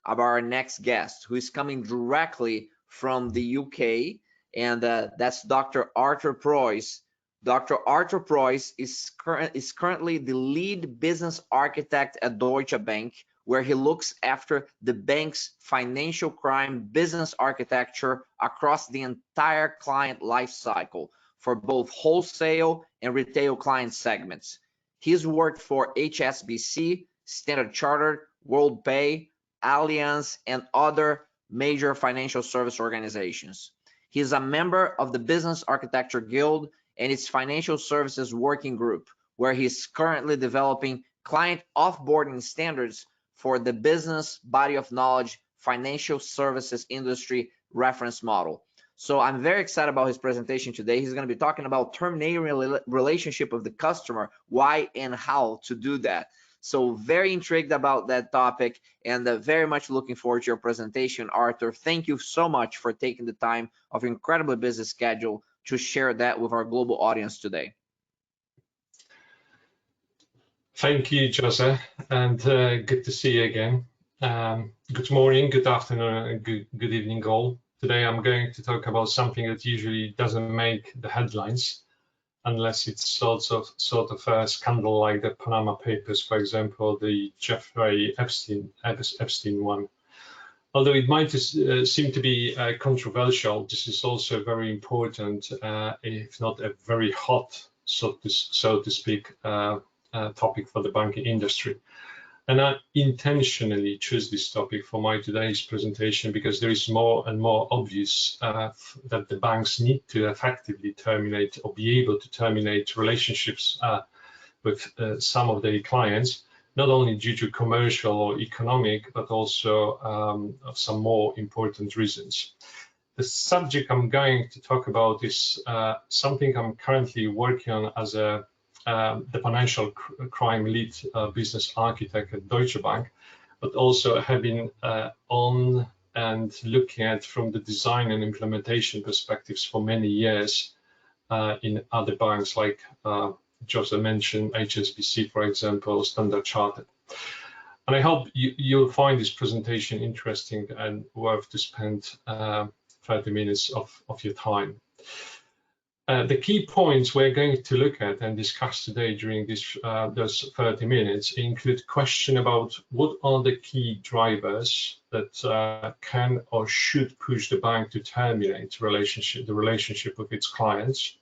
about our next guest, who is coming directly from the UK, and that's Dr. Artur Preus. Dr. Artur Preus is currently the lead business architect at Deutsche Bank, where he looks after the bank's financial crime business architecture across the entire client lifecycle for both wholesale and retail client segments. He's worked for HSBC, Standard Chartered, WorldPay, Allianz, and other major financial service organizations. He is a member of the Business Architecture Guild and its Financial Services Working Group, where he is currently developing client offboarding standards for the business body of knowledge financial services industry reference model. So I'm very excited about his presentation today. He's going to be talking about terminating relationship of the customer, why and how to do that. So very intrigued about that topic, and very much looking forward to your presentation, Artur. Thank you so much for taking the time of your incredibly busy schedule to share that with our global audience today. Thank you, Jose, and good to see you again. Good morning, good afternoon, and good evening all. Today I'm going to talk about something that usually doesn't make the headlines unless it's sort of a scandal like the Panama Papers, for example, the Jeffrey Epstein one. Although it might seem to be controversial, this is also very important, if not a very hot, so to speak, topic for the banking industry. And I intentionally choose this topic for my today's presentation because there is more and more obvious that the banks need to effectively terminate or be able to terminate relationships with some of their clients, not only due to commercial or economic, but also some more important reasons. The subject I'm going to talk about is something I'm currently working on as the financial crime lead business architect at Deutsche Bank, but also have been on and looking at from the design and implementation perspectives for many years in other banks like Jose mentioned, HSBC, for example, Standard Chartered. And I hope you'll find this presentation interesting and worth to spend 30 minutes of your time. The key points we're going to look at and discuss today during those 30 minutes include question about what are the key drivers that can or should push the bank to terminate the relationship with its clients.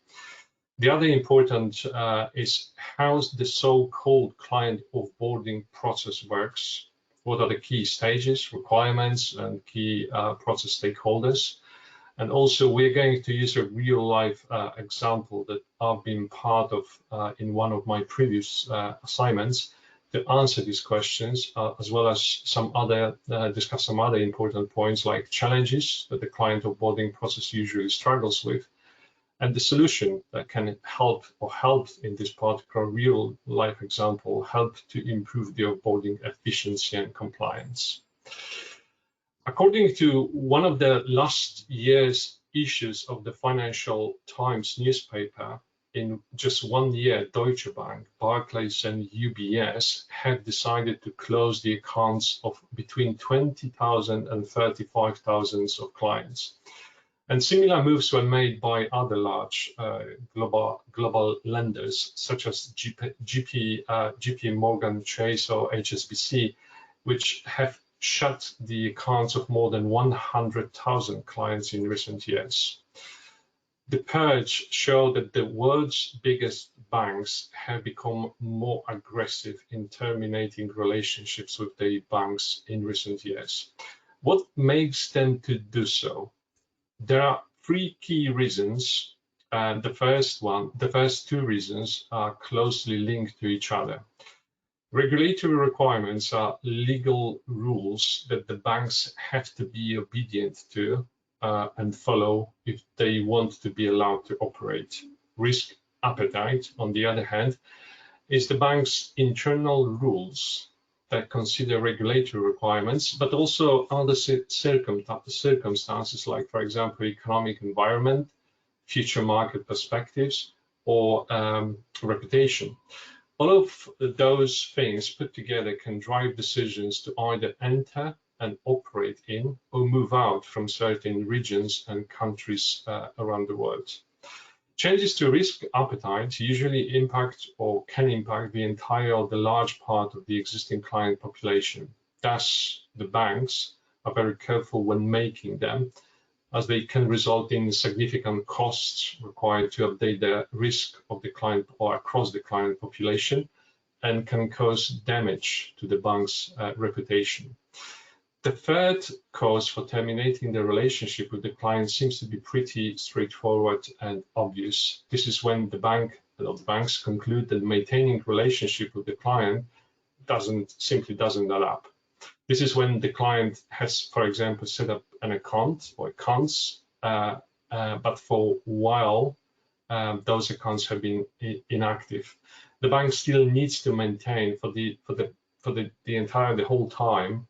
The other important is how the so-called client offboarding process works. What are the key stages, requirements, and key process stakeholders? And also, we're going to use a real-life example that I've been part of in one of my previous assignments to answer these questions, as well as some other discuss some other important points like challenges that the client offboarding process usually struggles with, and the solution that can help in this particular real-life example help to improve the offboarding efficiency and compliance. According to one of the last year's issues of the Financial Times newspaper, in just 1 year, Deutsche Bank, Barclays, and UBS have decided to close the accounts of between 20,000 and 35,000 of clients. And similar moves were made by other large global lenders, such as JP Morgan Chase or HSBC, which have shut the accounts of more than 100,000 clients in recent years. The purge showed that the world's biggest banks have become more aggressive in terminating relationships with their banks in recent years. What makes them to do so? There are three key reasons, and the first two reasons are closely linked to each other. Regulatory requirements are legal rules that the banks have to be obedient to and follow if they want to be allowed to operate. Risk appetite, on the other hand, is the bank's internal rules that consider regulatory requirements, but also other circumstances like, for example, economic environment, future market perspectives, or reputation. All of those things put together can drive decisions to either enter and operate in or move out from certain regions and countries around the world. Changes to risk appetite usually impact or can impact the entire or the large part of the existing client population. Thus, the banks are very careful when making them, as they can result in significant costs required to update the risk of the client or across the client population, and can cause damage to the bank's reputation. The third cause for terminating the relationship with the client seems to be pretty straightforward and obvious. This is when the banks conclude that maintaining relationship with the client simply doesn't add up. This is when the client has, for example, set up an account or accounts, but for a while those accounts have been inactive. The bank still needs to maintain the whole time.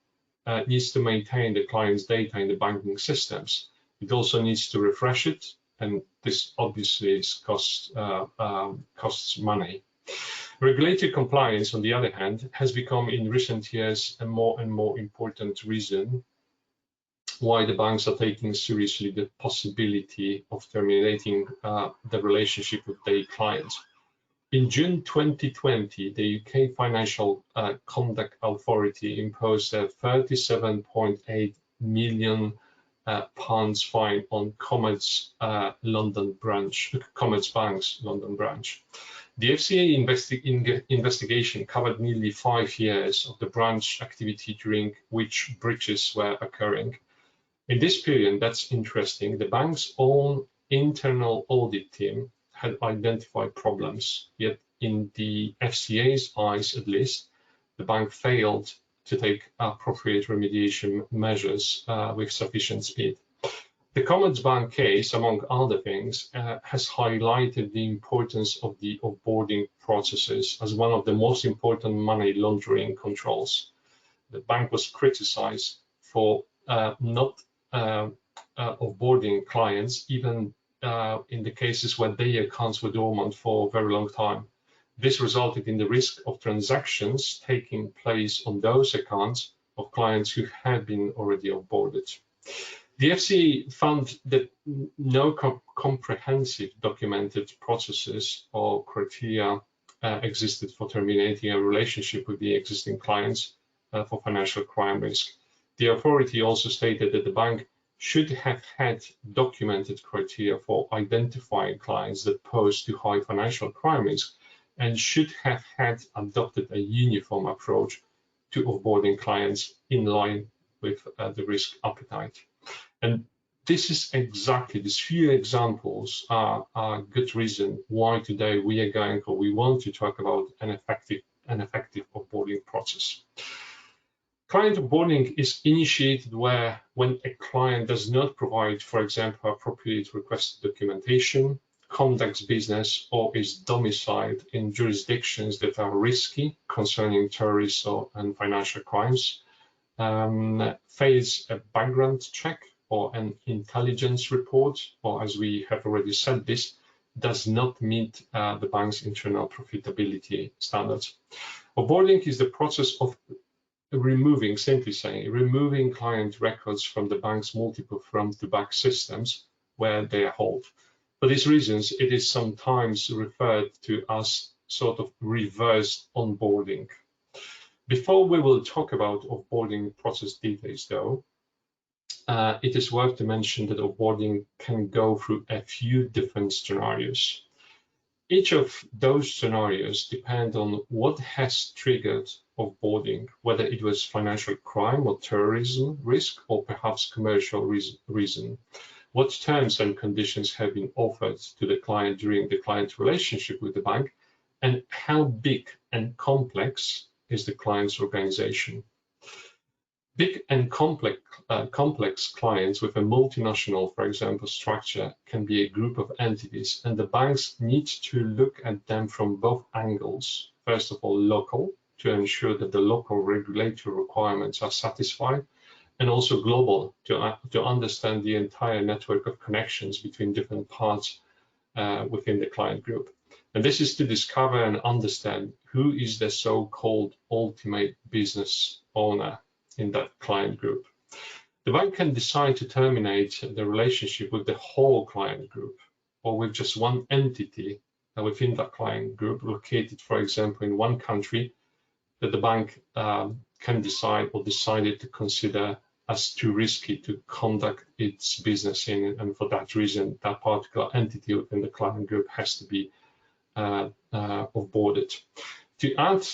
Needs to maintain the client's data in the banking systems. It also needs to refresh it, and this obviously costs money. Regulatory compliance, on the other hand, has become in recent years a more and more important reason why the banks are taking seriously the possibility of terminating the relationship with their clients. In June 2020, the UK Financial Conduct Authority imposed a £37.8 million fine on Commerzbank's London branch. The FCA investigation covered nearly 5 years of the branch activity during which breaches were occurring. In this period, that's interesting, the bank's own internal audit team had identified problems, yet in the FCA's eyes at least, the bank failed to take appropriate remediation measures with sufficient speed. The Commerzbank case, among other things, has highlighted the importance of the offboarding processes as one of the most important money laundering controls. The bank was criticized for not offboarding clients, even in the cases where their accounts were dormant for a very long time. This resulted in the risk of transactions taking place on those accounts of clients who had been already offboarded. The FCA found that no comprehensive documented processes or criteria existed for terminating a relationship with the existing clients for financial crime risk. The authority also stated that the bank should have had documented criteria for identifying clients that pose too high financial crime risk, and should have had adopted a uniform approach to offboarding clients in line with the risk appetite. And this is exactly, these few examples are a good reason why today we want to talk about an effective offboarding process. Client onboarding is initiated when a client does not provide, for example, appropriate requested documentation, conducts business, or is domiciled in jurisdictions that are risky concerning terrorist and financial crimes, fails a background check or an intelligence report, or as we have already said, this does not meet the bank's internal profitability standards. Offboarding is the process of simply saying, removing client records from the bank's multiple front-to-back systems where they are held. For these reasons, it is sometimes referred to as sort of reverse onboarding. Before we will talk about offboarding process details, though, it is worth to mention that offboarding can go through a few different scenarios. Each of those scenarios depend on what has triggered offboarding, whether it was financial crime or terrorism risk, or perhaps commercial reason. What terms and conditions have been offered to the client during the client relationship with the bank, and how big and complex is the client's organization. Big and complex clients with a multinational, for example, structure can be a group of entities, and the banks need to look at them from both angles. First of all, local, to ensure that the local regulatory requirements are satisfied, and also global, to understand the entire network of connections between different parts within the client group. And this is to discover and understand who is the so-called ultimate business owner in that client group. The bank can decide to terminate the relationship with the whole client group or with just one entity within that client group located, for example, in one country that the bank can decide or decided to consider as too risky to conduct its business in, and for that reason, that particular entity within the client group has to be offboarded. To add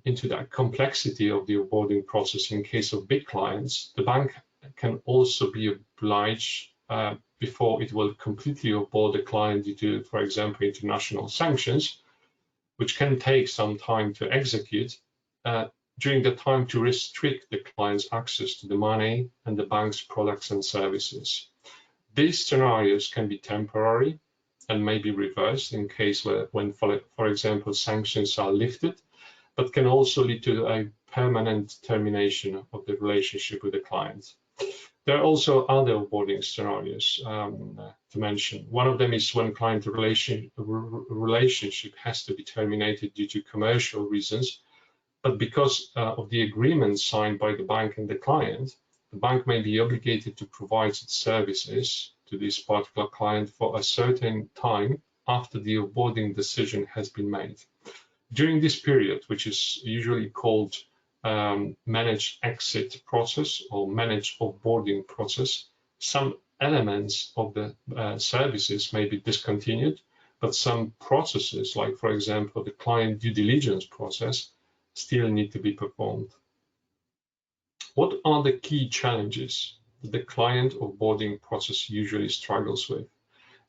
into that complexity of the offboarding process in case of big clients, the bank can also be obliged before it will completely offboard the client due to, for example, international sanctions, which can take some time to execute, during the time to restrict the client's access to the money and the bank's products and services. These scenarios can be temporary and may be reversed in case when, for example, sanctions are lifted, but can also lead to a permanent termination of the relationship with the client. There are also other offboarding scenarios to mention. One of them is when client relationship has to be terminated due to commercial reasons, but because of the agreement signed by the bank and the client, the bank may be obligated to provide its services to this particular client for a certain time after the offboarding decision has been made. During this period, which is usually called managed exit process or managed offboarding process, some elements of the services may be discontinued, but some processes, like for example the client due diligence process, still need to be performed. What are the key challenges that the client offboarding process usually struggles with,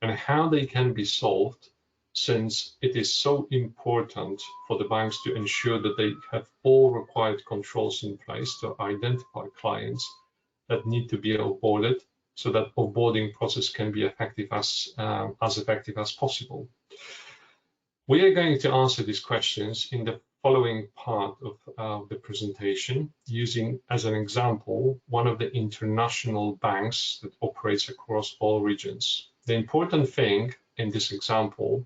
and how they can be solved, since it is so important for the banks to ensure that they have all required controls in place to identify clients that need to be offboarded, so that offboarding process can be effective as effective as possible. We are going to answer these questions in the following part of the presentation, using as an example one of the international banks that operates across all regions. The important thing in this example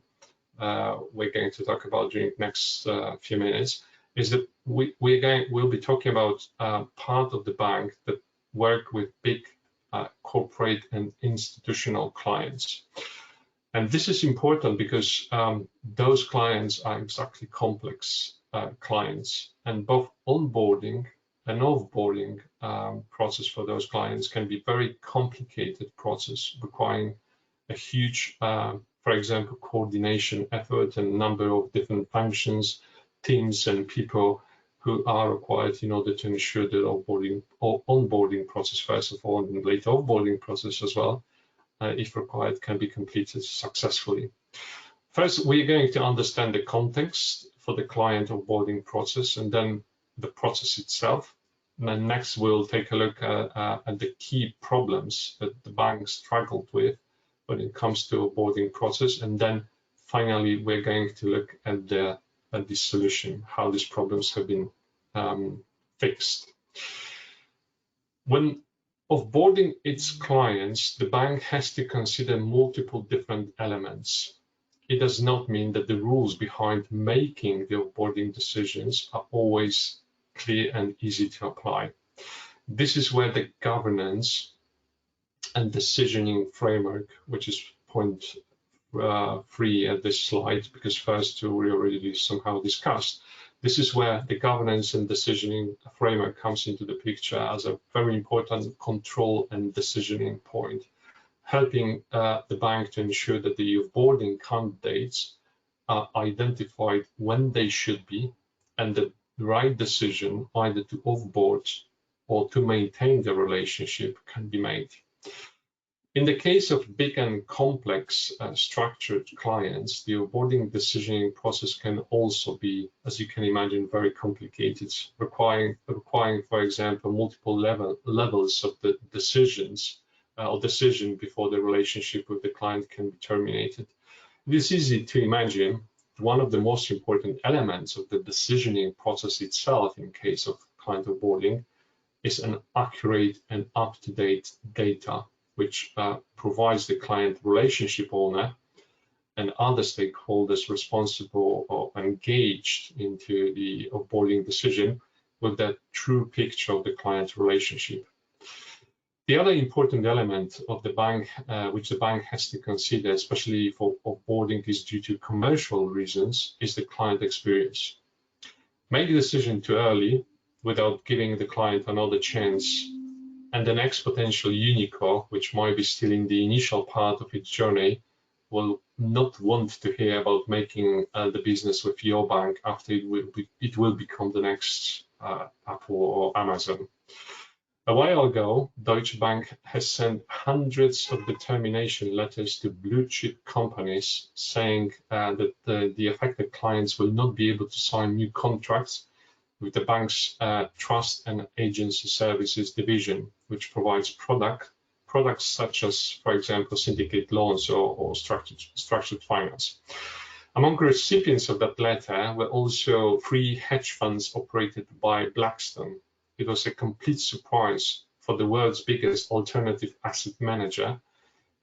we're going to talk about during the next few minutes is that we'll be talking about part of the bank that work with big corporate and institutional clients. And this is important because those clients are exactly complex clients, and both onboarding and offboarding process for those clients can be very complicated process, requiring a huge, for example, coordination effort and number of different functions, teams, and people who are required in order to ensure that onboarding process, first of all, and later offboarding process as well, if required, can be completed successfully. First, we're going to understand the context for the client onboarding process and then the process itself. And then next, we'll take a look at the key problems that the bank struggled with when it comes to onboarding process. And then finally, we're going to look at the solution, how these problems have been fixed. When offboarding its clients, the bank has to consider multiple different elements. It does not mean that the rules behind making the offboarding decisions are always clear and easy to apply. This is where the governance and decisioning framework, which is point 3 at this slide, because first 2 we already somehow discussed. This is where the governance and decisioning framework comes into the picture as a very important control and decisioning point, helping the bank to ensure that the offboarding candidates are identified when they should be, and the right decision either to offboard or to maintain the relationship can be made. In the case of big and complex structured clients, the offboarding decisioning process can also be, as you can imagine, very complicated, requiring, for example, multiple levels of the decisions or decision before the relationship with the client can be terminated. It is easy to imagine one of the most important elements of the decisioning process itself in case of client offboarding is an accurate and up-to-date data, which provides the client relationship owner and other stakeholders responsible or engaged into the offboarding decision with the true picture of the client relationship. The other important element of the bank, which the bank has to consider, especially for offboarding, is due to commercial reasons, is the client experience. Make a decision too early without giving the client another chance, and the next potential unicorn, which might be still in the initial part of its journey, will not want to hear about making the business with your bank after it will become the next Apple or Amazon. A while ago, Deutsche Bank has sent hundreds of termination letters to blue chip companies saying that the affected clients will not be able to sign new contracts with the bank's Trust and Agency Services division, which provides products such as, for example, syndicate loans or structured finance. Among recipients of that letter were also 3 hedge funds operated by Blackstone. It was a complete surprise for the world's biggest alternative asset manager,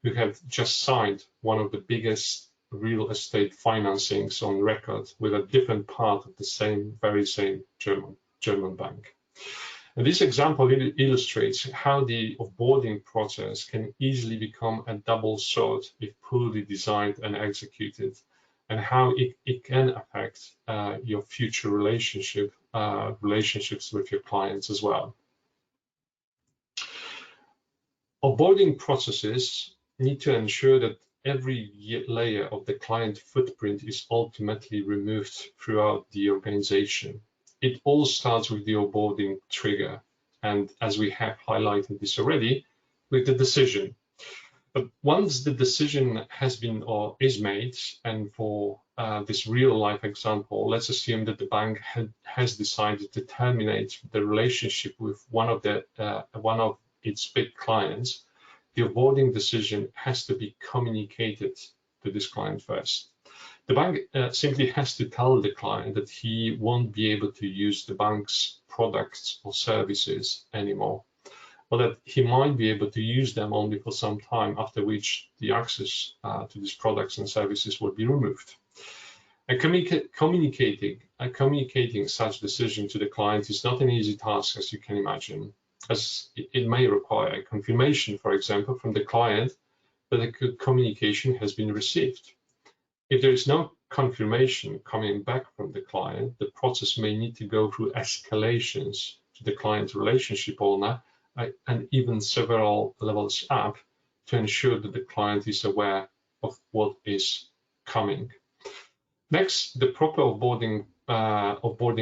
who had just signed one of the biggest real estate financings on record with a different part of the very same German bank. And this example illustrates how the offboarding process can easily become a double sword if poorly designed and executed, and how it can affect your future relationships with your clients as well. Offboarding processes need to ensure that every layer of the client footprint is ultimately removed throughout the organization. It all starts with the offboarding trigger, and as we have highlighted this already, with the decision. But once the decision has been or is made, and for this real life example, let's assume that the bank has decided to terminate the relationship with one of its big clients, the offboarding decision has to be communicated to this client first. The bank simply has to tell the client that he won't be able to use the bank's products or services anymore, or that he might be able to use them only for some time, after which the access to these products and services will be removed. And communicating such decision to the client is not an easy task, as you can imagine, as it may require a confirmation, for example, from the client that the communication has been received. If there is no confirmation coming back from the client, the process may need to go through escalations to the client relationship owner and even several levels up to ensure that the client is aware of what is coming. Next, the proper offboarding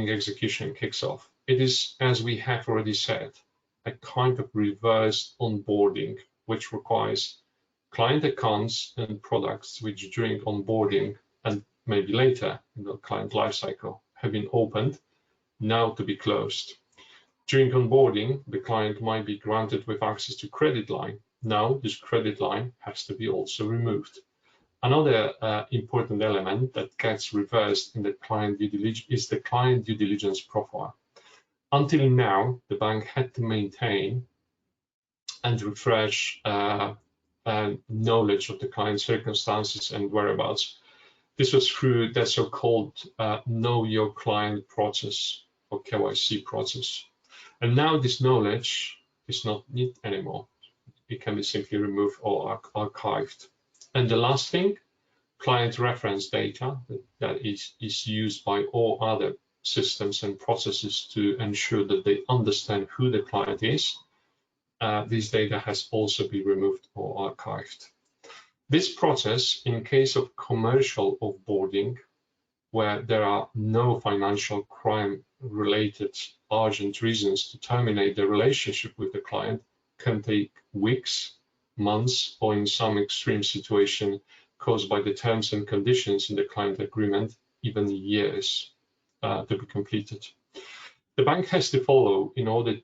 execution kicks off. It is, as we have already said, a kind of reverse onboarding, which requires client accounts and products which during onboarding and maybe later in the client lifecycle have been opened, now to be closed. During onboarding, the client might be granted with access to credit line. Now this credit line has to be also removed. Another important element that gets reversed in the client due diligence is the client due diligence profile. Until now, the bank had to maintain and refresh knowledge of the client's circumstances and whereabouts. This was through the so-called Know Your Client process, or KYC process. And now this knowledge is not needed anymore. It can be simply removed or archived. And the last thing, client reference data that is used by all other systems and processes to ensure that they understand who the client is. This data has also been removed or archived. This process, in case of commercial offboarding, where there are no financial crime-related urgent reasons to terminate the relationship with the client, can take weeks, months, or in some extreme situation caused by the terms and conditions in the client agreement, even years to be completed. The bank has to follow in order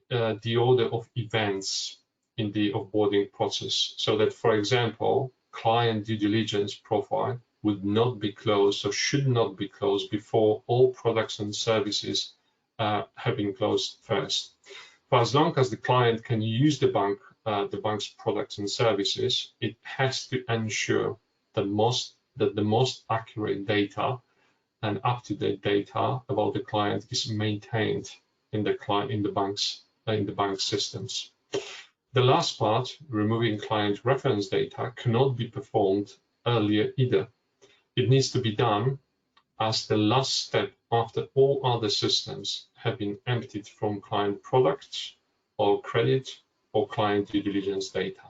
the order of events in the offboarding process, so that, for example, client due diligence profile would not be closed or should not be closed before all products and services have been closed first. For as long as the client can use the bank's products and services, it has to ensure that the most accurate data and up-to-date data about the client is maintained in the bank systems. The last part, removing client reference data, cannot be performed earlier either. It needs to be done as the last step after all other systems have been emptied from client products or credit or client due diligence data.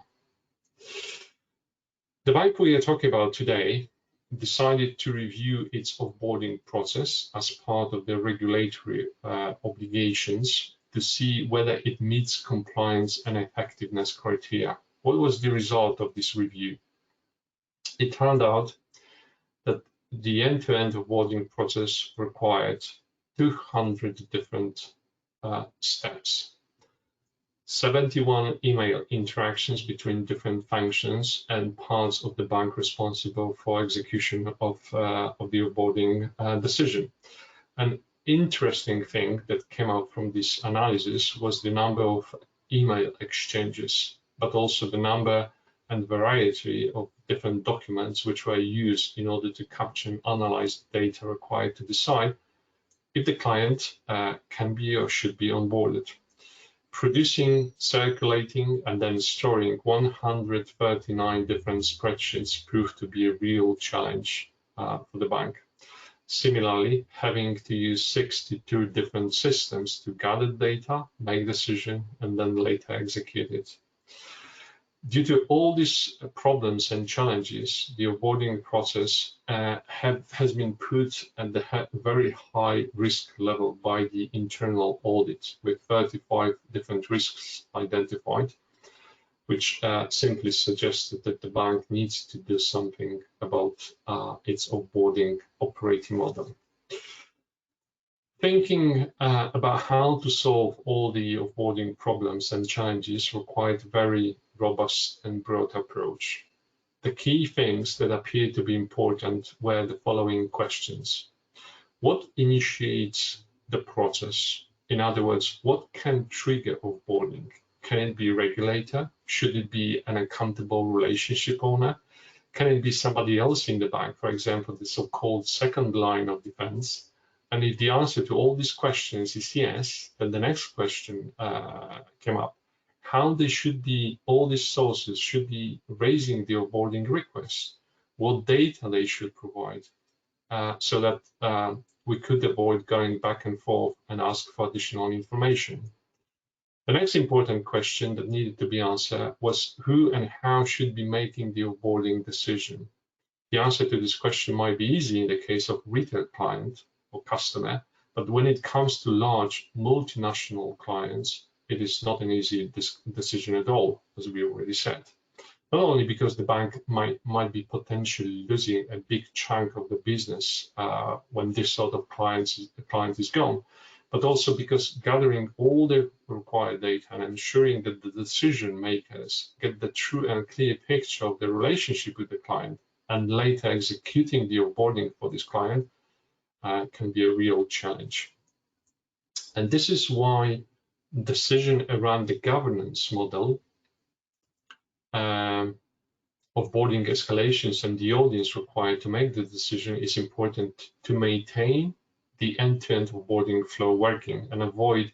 The bank we are talking about today decided to review its offboarding process as part of the regulatory obligations to see whether it meets compliance and effectiveness criteria. What was the result of this review? It turned out that the end-to-end offboarding process required 200 different steps, 71 email interactions between different functions and parts of the bank responsible for execution of the offboarding decision. An interesting thing that came out from this analysis was the number of email exchanges, but also the number and variety of different documents which were used in order to capture and analyze the data required to decide if the client can be or should be onboarded. Producing, circulating, and then storing 139 different spreadsheets proved to be a real challenge for the bank. Similarly, having to use 62 different systems to gather data, make decision, and then later execute it. Due to all these problems and challenges, the offboarding process has been put at the very high risk level by the internal audit, with 35 different risks identified, which simply suggested that the bank needs to do something about its offboarding operating model. Thinking about how to solve all the offboarding problems and challenges required very robust and broad approach. The key things that appeared to be important were the following questions. What initiates the process? In other words, what can trigger offboarding? Can it be a regulator? Should it be an accountable relationship owner? Can it be somebody else in the bank, for example, the so-called second line of defense? And if the answer to all these questions is yes, then the next question came up. How all these sources should be raising the offboarding request, what data they should provide, so that we could avoid going back and forth and ask for additional information. The next important question that needed to be answered was who and how should be making the offboarding decision. The answer to this question might be easy in the case of retail client or customer, but when it comes to large multinational clients, it is not an easy decision at all, as we already said. Not only because the bank might be potentially losing a big chunk of the business when this sort of client is gone, but also because gathering all the required data and ensuring that the decision makers get the true and clear picture of the relationship with the client and later executing the offboarding for this client can be a real challenge. And this is why decision around the governance model of offboarding escalations and the audience required to make the decision is important to maintain the end-to-end offboarding flow working and avoid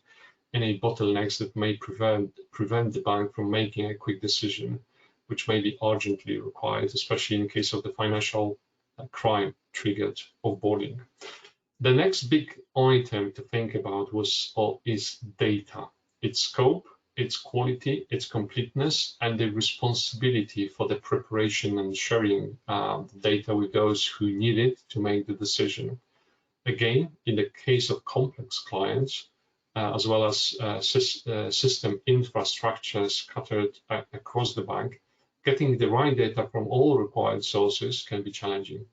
any bottlenecks that may prevent the bank from making a quick decision, which may be urgently required, especially in case of the financial crime triggered offboarding. The next big item to think about is data, its scope, its quality, its completeness, and the responsibility for the preparation and sharing the data with those who need it to make the decision. Again, in the case of complex clients, as well as system infrastructure scattered across the bank, getting the right data from all required sources can be challenging.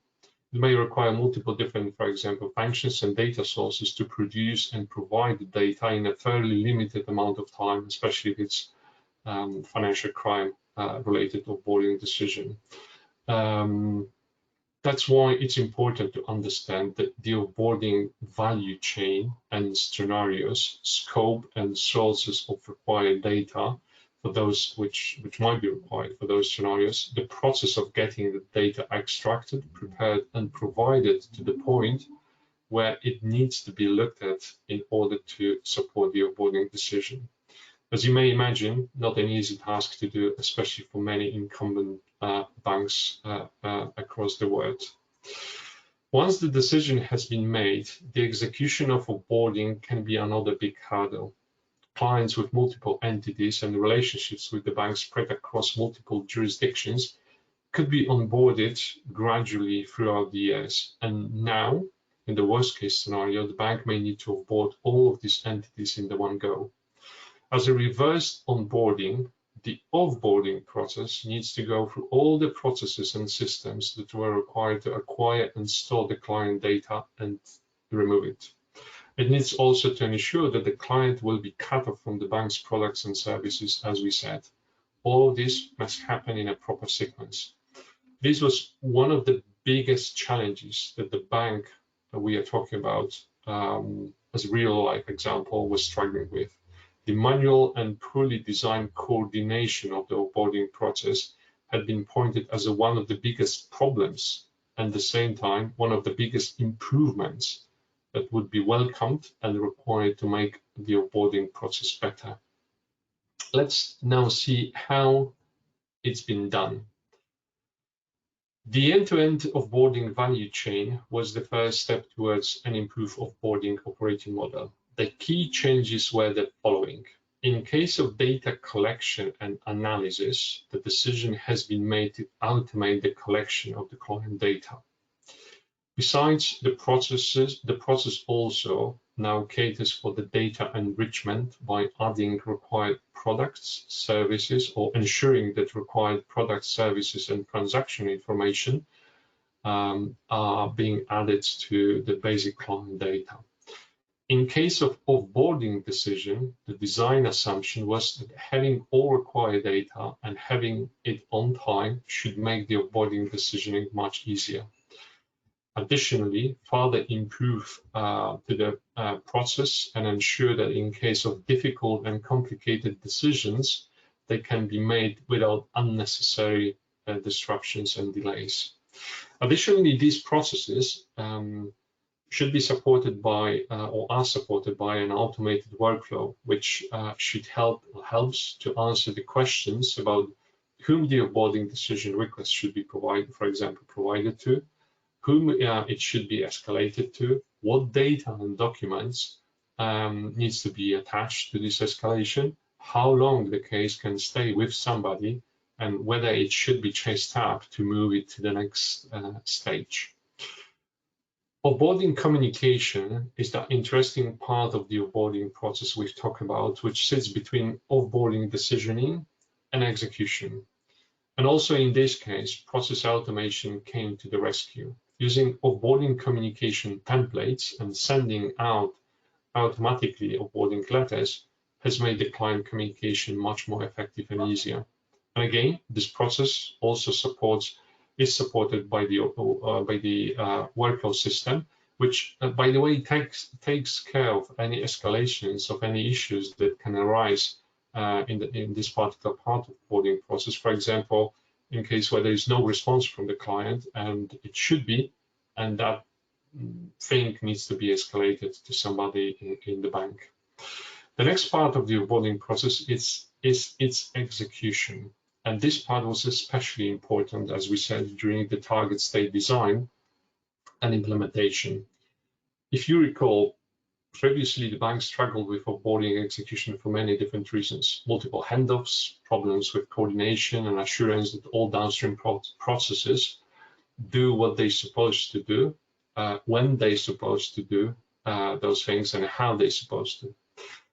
It may require multiple different, for example, functions and data sources to produce and provide the data in a fairly limited amount of time, especially if it's financial crime related offboarding decision. That's why it's important to understand that the offboarding value chain and scenarios, scope and sources of required data for those which might be required for those scenarios, the process of getting the data extracted, prepared and provided to the point where it needs to be looked at in order to support the onboarding decision. As you may imagine, not an easy task to do, especially for many incumbent banks across the world. Once the decision has been made, the execution of onboarding can be another big hurdle. Clients with multiple entities and relationships with the bank spread across multiple jurisdictions could be onboarded gradually throughout the years. And now, in the worst case scenario, the bank may need to onboard all of these entities in the one go. As a reverse onboarding, the offboarding process needs to go through all the processes and systems that were required to acquire and store the client data and remove it. It needs also to ensure that the client will be cut off from the bank's products and services, as we said. All of this must happen in a proper sequence. This was one of the biggest challenges that the bank that we are talking about, as a real-life example, was struggling with. The manual and poorly designed coordination of the onboarding process had been pointed as one of the biggest problems, and at the same time, one of the biggest improvements that would be welcomed and required to make the onboarding process better. Let's now see how it's been done. The end-to-end offboarding value chain was the first step towards an improved offboarding operating model. The key changes were the following. In case of data collection and analysis, the decision has been made to automate the collection of the client data. Besides the process also now caters for the data enrichment by adding required products, services, or ensuring that required products, services, and transaction information are being added to the basic client data. In case of offboarding decision, the design assumption was that having all required data and having it on time should make the offboarding decisioning much easier. Additionally, further improve to the process and ensure that in case of difficult and complicated decisions, they can be made without unnecessary disruptions and delays. Additionally, these processes should be supported by or are supported by an automated workflow, which should helps to answer the questions about whom the onboarding decision request should be provided, for example, provided to, whom it should be escalated to, what data and documents needs to be attached to this escalation, how long the case can stay with somebody, and whether it should be chased up to move it to the next stage. Onboarding communication is the interesting part of the onboarding process we've talked about, which sits between offboarding decisioning and execution. And also in this case, process automation came to the rescue. Using offboarding communication templates and sending out automatically onboarding letters has made the client communication much more effective and easier. And again, this process also is supported by the workflow system, which, by the way, takes care of any escalations of any issues that can arise in this particular part of the onboarding process. For example, in case where there is no response from the client and it should be, and that thing needs to be escalated to somebody in the bank. The next part of the onboarding process is its execution. And this part was especially important, as we said, during the target state design and implementation. If you recall, previously the bank struggled with onboarding execution for many different reasons: multiple handoffs, problems with coordination and assurance that all downstream processes do what they're supposed to do, when they're supposed to do those things, and how they're supposed to.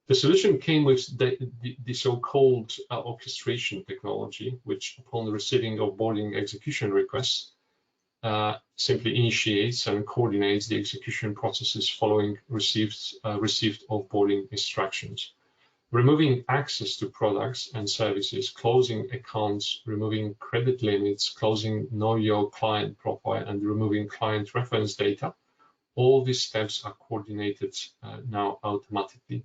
The solution came with the so-called orchestration technology, which upon receiving onboarding execution requests, simply initiates and coordinates the execution processes following received offboarding instructions. Removing access to products and services, closing accounts, removing credit limits, closing know your client profile, and removing client reference data, all these steps are coordinated now automatically.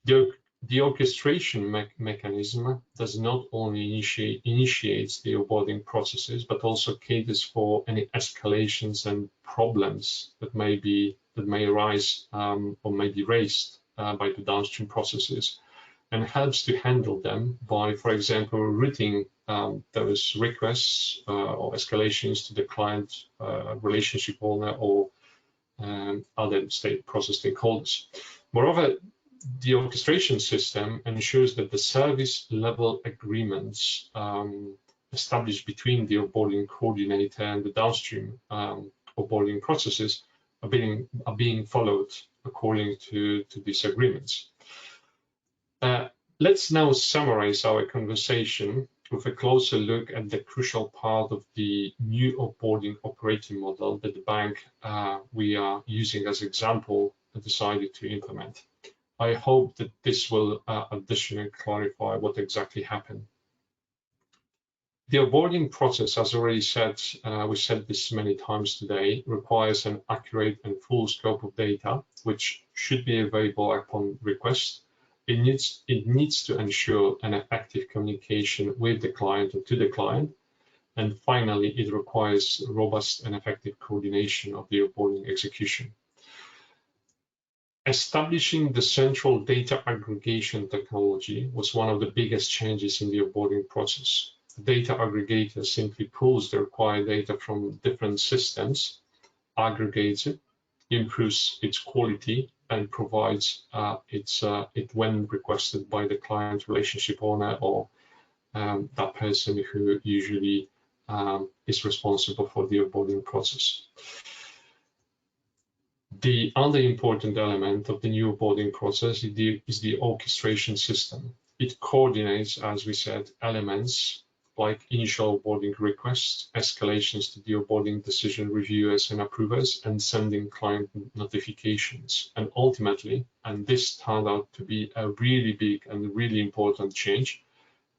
The orchestration mechanism does not only initiates the onboarding processes, but also caters for any escalations and problems that may be that may arise or may be raised by the downstream processes, and helps to handle them by, for example, routing those requests or escalations to the client relationship owner or other process stakeholders. Moreover, the orchestration system ensures that the service level agreements established between the onboarding coordinator and the downstream onboarding processes are being followed according to these agreements. Let's now summarize our conversation with a closer look at the crucial part of the new onboarding operating model that the bank we are using as example decided to implement. I hope that this will additionally clarify what exactly happened. The onboarding process, as already said, we said this many times today, requires an accurate and full scope of data, which should be available upon request. It needs to ensure an effective communication with the client or to the client. And finally, it requires robust and effective coordination of the onboarding execution. Establishing the central data aggregation technology was one of the biggest changes in the onboarding process. The data aggregator simply pulls the required data from different systems, aggregates it, improves its quality, and provides it when requested by the client relationship owner or that person who usually is responsible for the onboarding process. The other important element of the new onboarding process is the orchestration system. It coordinates, as we said, elements like initial onboarding requests, escalations to the onboarding decision reviewers and approvers, and sending client notifications. And ultimately, and this turned out to be a really big and really important change,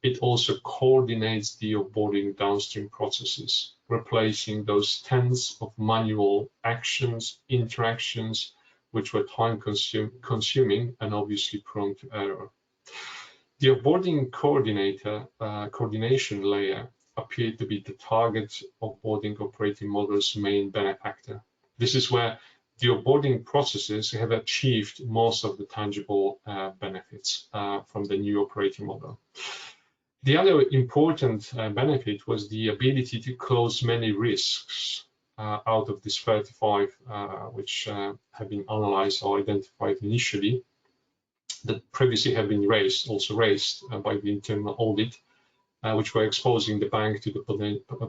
it also coordinates the onboarding downstream processes, replacing those tens of manual actions, interactions, which were time-consuming and obviously prone to error. The onboarding coordination layer appeared to be the target onboarding operating model's main benefactor. This is where the onboarding processes have achieved most of the tangible benefits from the new operating model. The other important benefit was the ability to close many risks out of this 35, which have been analyzed or identified initially, that previously have been raised by the internal audit, which were exposing the bank to the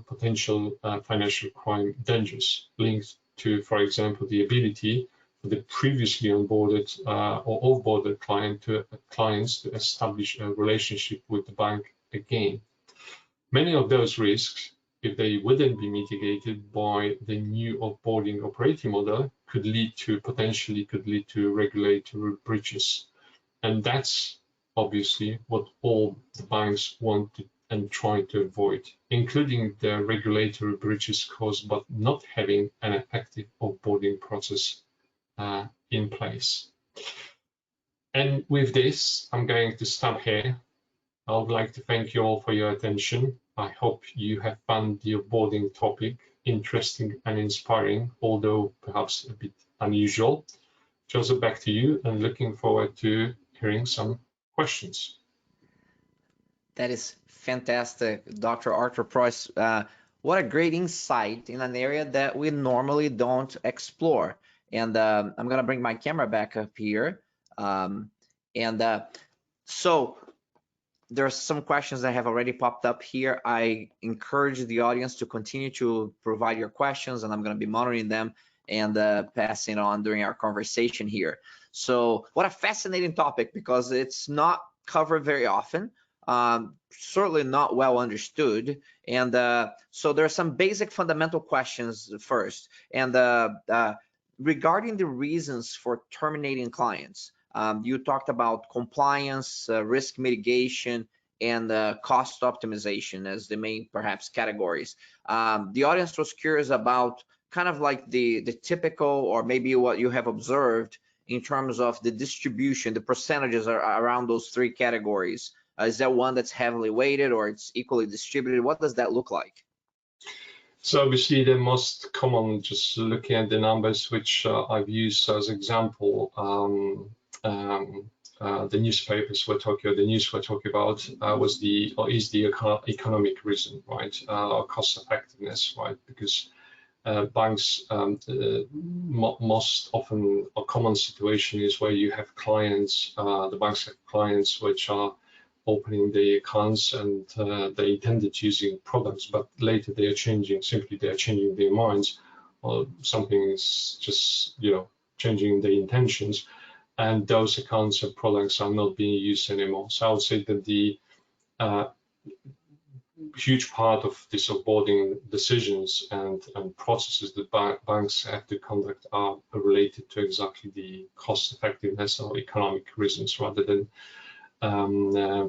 potential financial crime dangers linked to, for example, the ability for the previously onboarded or offboarded clients to establish a relationship with the bank again. Many of those risks, if they wouldn't be mitigated by the new onboarding operating model, potentially could lead to regulatory breaches. And that's obviously what all the banks want and try to avoid, including the regulatory breaches caused by not having an effective onboarding process in place. And with this, I'm going to stop here. I would like to thank you all for your attention. I hope you have found the onboarding topic interesting and inspiring, although perhaps a bit unusual. Joseph, back to you, and looking forward to hearing some questions. That is fantastic, Dr. Artur Preus. What a great insight in an area that we normally don't explore. And I'm going to bring my camera back up here. So there's some questions that have already popped up here. I encourage the audience to continue to provide your questions, and I'm going to be monitoring them and passing on during our conversation here. So what a fascinating topic, because it's not covered very often, certainly not well understood. And so there are some basic fundamental questions first. And regarding the reasons for terminating clients, you talked about compliance, risk mitigation, and cost optimization as the main perhaps categories. The audience was curious about kind of like the typical, or maybe what you have observed in terms of the distribution, the percentages are around those three categories. Is there one that's heavily weighted or it's equally distributed? What does that look like? So obviously the most common, just looking at the numbers which I've used as example, the newspapers we're talking, or the news we're talking about, is the economic reason, right? Or cost effectiveness, right? Because banks, most often a common situation is where you have clients, the banks have clients which are opening the accounts and they intended using products, but later they are changing their minds, or something is just, changing their intentions, and those accounts and products are not being used anymore. So I would say that the huge part of this onboarding decisions and processes that banks have to conduct are related to exactly the cost effectiveness or economic reasons, rather than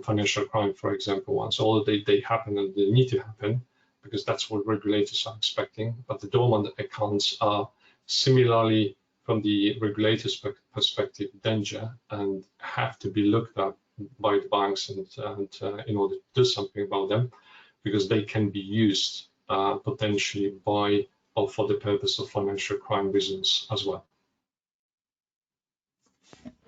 financial crime, for example, ones. Although they happen and they need to happen because that's what regulators are expecting. But the dormant accounts are similarly, from the regulators' perspective, danger and have to be looked at by the banks and in order to do something about them, because they can be used potentially by or for the purpose of financial crime reasons as well.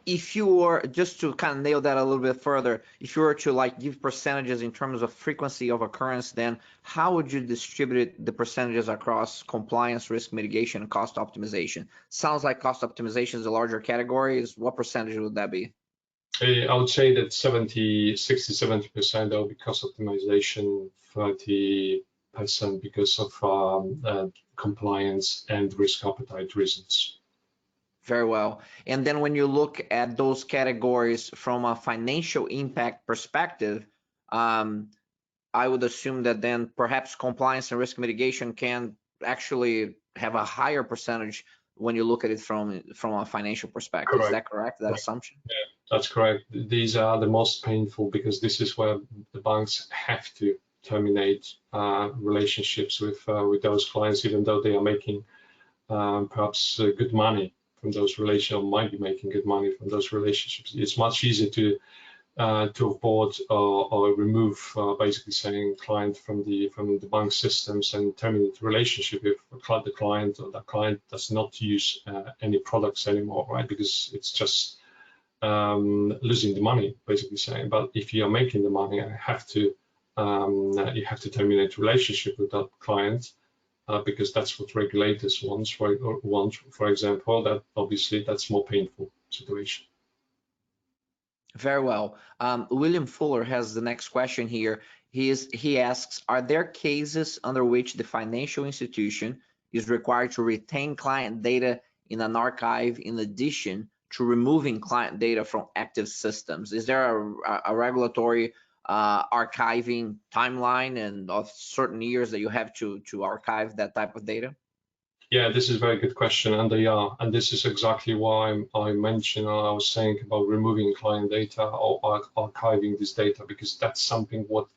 If you were, just to kind of nail that a little bit further, if you were to like give percentages in terms of frequency of occurrence, then how would you distribute the percentages across compliance, risk mitigation, and cost optimization? Sounds like cost optimization is a larger category. What percentage would that be? I would say that 60-70% will be cost optimization, 30% because of compliance and risk appetite reasons. Very well. And then when you look at those categories from a financial impact perspective, I would assume that then perhaps compliance and risk mitigation can actually have a higher percentage when you look at it from a financial perspective. Correct. Is that correct, that assumption? Yeah, that's correct. These are the most painful because this is where the banks have to terminate relationships with those clients, even though they are making perhaps good money from those relationships, or might be making good money from those relationships. It's much easier to onboard or remove, basically saying, client from the bank systems and terminate the relationship if the client or the client does not use any products anymore, right? Because it's just losing the money, basically saying. But if you are making the money, you have to terminate relationship with that client. Because that's what regulators want, for example, that obviously that's more painful situation. Very well. William Fuller has the next question here. He asks, are there cases under which the financial institution is required to retain client data in an archive in addition to removing client data from active systems? Is there a regulatory archiving timeline and of certain years that you have to archive that type of data? Yeah, this is a very good question, and they are, and this is exactly why I mentioned, I was saying about removing client data or archiving this data, because that's something what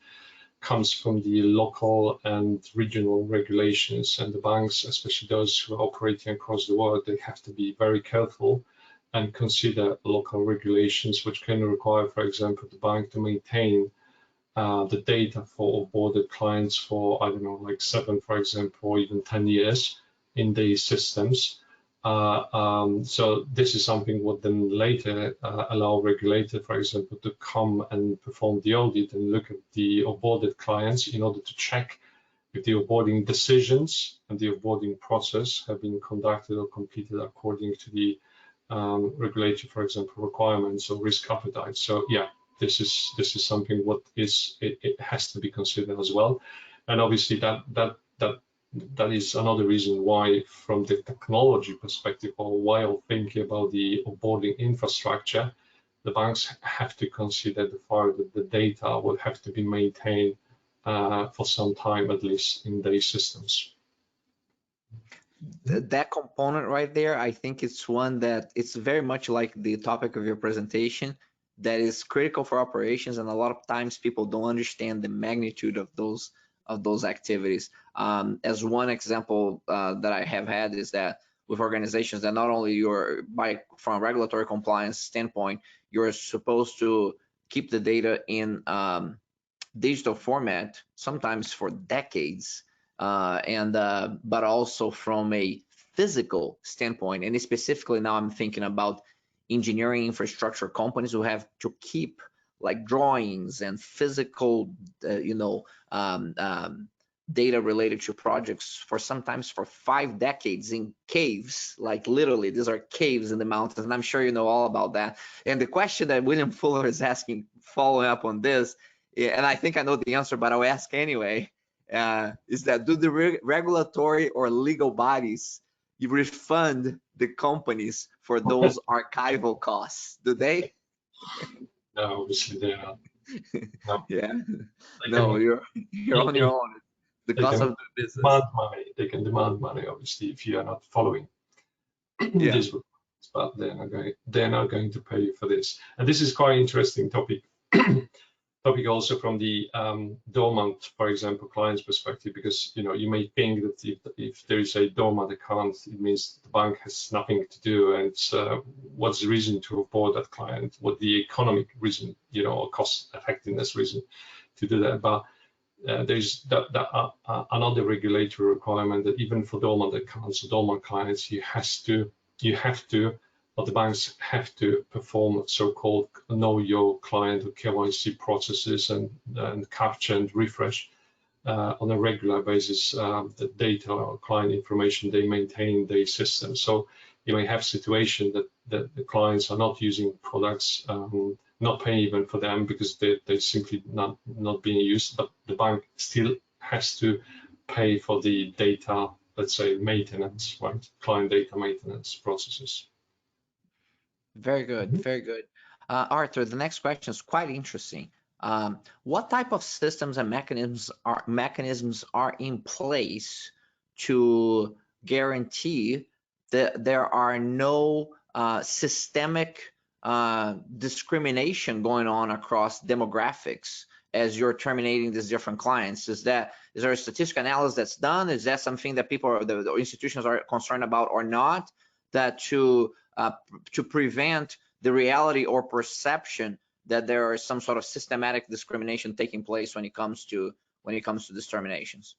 comes from the local and regional regulations, and the banks, especially those who are operating across the world, they have to be very careful and consider local regulations, which can require, for example, the bank to maintain the data for onboarded clients for, I don't know, like 7, for example, or even 10 years in these systems. So this is something what then later allow regulator, for example, to come and perform the audit and look at the onboarded clients in order to check if the onboarding decisions and the onboarding process have been conducted or completed according to the regulatory, for example, requirements or risk appetite. So yeah, this is something what is it has to be considered as well, and obviously that is another reason why, from the technology perspective, or while thinking about the onboarding infrastructure, the banks have to consider the fact that the data will have to be maintained for some time at least in their systems. That component right there, I think it's one that it's very much like the topic of your presentation, that is critical for operations, and a lot of times people don't understand the magnitude of those activities. As one example that I have had is that with organizations that not only from a regulatory compliance standpoint, you're supposed to keep the data in digital format, sometimes for decades. but also from a physical standpoint. And specifically now I'm thinking about engineering infrastructure companies who have to keep like drawings and physical, data related to projects for sometimes for 5 decades in caves, like literally these are caves in the mountains, and I'm sure you know all about that. And the question that William Fuller is asking, following up on this, and I think I know the answer, but I'll ask anyway, is that do the regulatory or legal bodies refund the companies for those archival costs? Do they? No, obviously they are. No. Yeah. No, you're on your own. The cost of the business. Demand money. They can demand money, obviously, if you are not following these requirements, but they're not going to pay you for this. And this is quite an interesting topic. Topic also from the dormant, for example, client's perspective, because you may think that if there is a dormant account, it means the bank has nothing to do, and what's the reason to onboard that client? What the economic reason, or cost effectiveness reason to do that? But there's another regulatory requirement that even for dormant accounts, dormant clients, you have to, or the banks have to perform so-called know your client or KYC processes and capture and refresh on a regular basis the data or client information they maintain their system. So you may have situation that the clients are not using products, not paying even for them because they're simply not being used, but the bank still has to pay for the data, let's say maintenance, right? Client data maintenance processes. Very good, very good. Artur, the next question is quite interesting. What type of systems and mechanisms are in place to guarantee that there are no systemic discrimination going on across demographics as you're terminating these different clients? Is there a statistical analysis that's done? Is that something that people or the institutions are concerned about or not? That to prevent the reality or perception that there is some sort of systematic discrimination taking place when it comes to these terminations?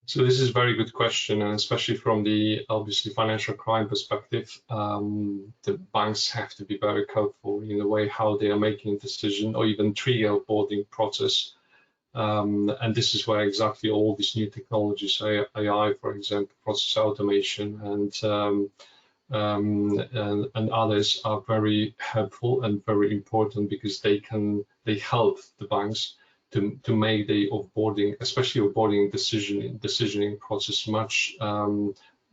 So this is a very good question, and especially from the obviously financial crime perspective, the banks have to be very careful in the way how they are making a decision or even trigger onboarding process. And this is where exactly all these new technologies, AI, for example, process automation, and others are very helpful and very important because they help the banks to make the offboarding, especially offboarding decisioning process much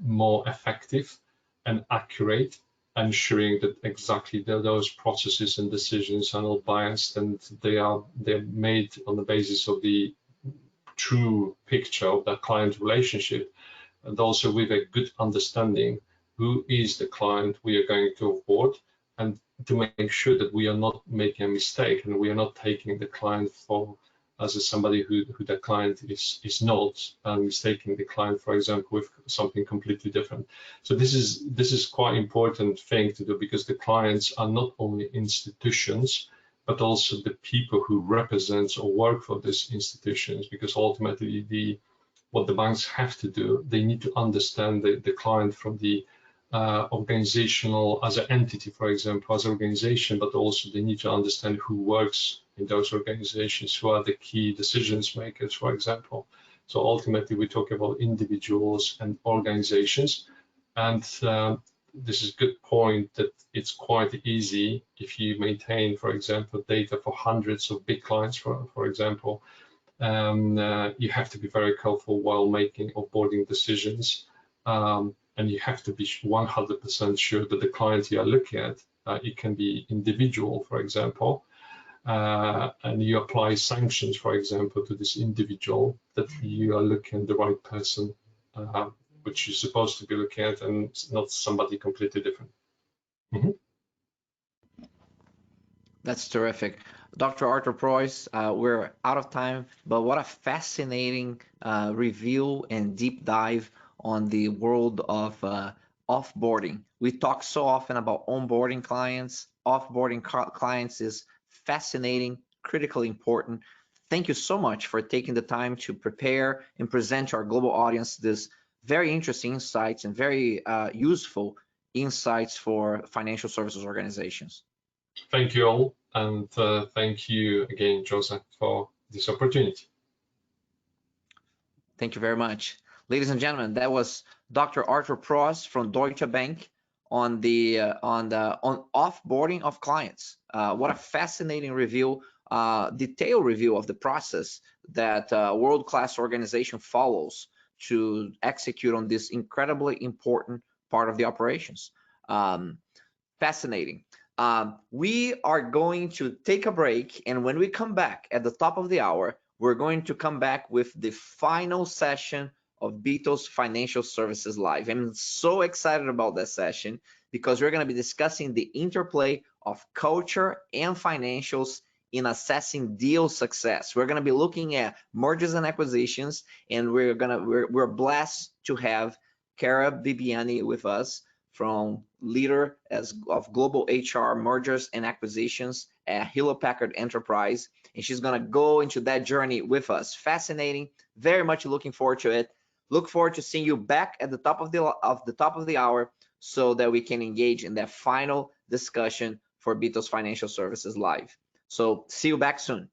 more effective and accurate, ensuring that exactly those processes and decisions are not biased and they're made on the basis of the true picture of that client relationship, and also with a good understanding who is the client we are going to offboard, and to make sure that we are not making a mistake and we are not taking the client for as somebody who the client is not, and mistaking the client, for example, with something completely different. So this is quite important thing to do, because the clients are not only institutions, but also the people who represent or work for these institutions, because ultimately what the banks have to do, they need to understand the client from the organizational as an entity, for example, as an organization, but also they need to understand who works in those organizations, who are the key decisions makers, for example. So ultimately we talk about individuals and organizations, and this is a good point that it's quite easy if you maintain, for example, data for hundreds of big clients, for example, you have to be very careful while making offboarding decisions. And you have to be 100% sure that the client you are looking at, it can be individual, for example, and you apply sanctions, for example, to this individual, that you are looking at the right person, which you're supposed to be looking at, and not somebody completely different. Mm-hmm. That's terrific. Dr. Artur Preus, we're out of time, but what a fascinating review and deep dive on the world of offboarding. We talk so often about onboarding clients. Offboarding clients is fascinating, critically important. thank you so much for taking the time to prepare and present to our global audience this very interesting insights and very useful insights for financial services organizations. Thank you all, and thank you again, Joseph, for this opportunity. Thank you very much. Ladies and gentlemen, that was Dr. Artur Preus from Deutsche Bank on offboarding of clients. What a fascinating review, detailed review of the process that a world-class organization follows to execute on this incredibly important part of the operations. Fascinating. We are going to take a break, and when we come back at the top of the hour, we're going to come back with the final session of BTOES Financial Services Live. I'm so excited about that session because we're going to be discussing the interplay of culture and financials in assessing deal success. We're going to be looking at mergers and acquisitions, and we're blessed to have Cara Bibiani with us, from leader of global HR mergers and acquisitions at Hewlett Packard Enterprise, and she's gonna go into that journey with us. Fascinating, very much looking forward to it. Look forward to seeing you back at the top of the hour so that we can engage in that final discussion for BTOES Financial Services Live. So see you back soon.